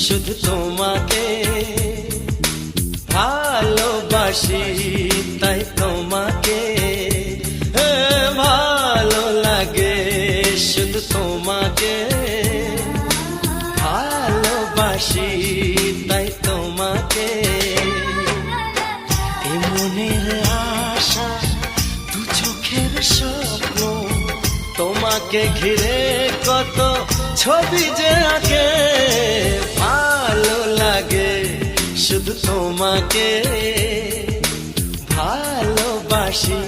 শুধু তোমাকে ভালোবাসি, তাই তোমাকে ভালো লাগে, শুধু তোমাকে ভালোবাসি, তাই তোমাকে। এ মনের আশা, দু চোখের স্বপ্ন, তোমাকে ঘিরে কত ছবি যে আঁকে, ভালো লাগে, শুধু তোমাকে ভালোবাসি।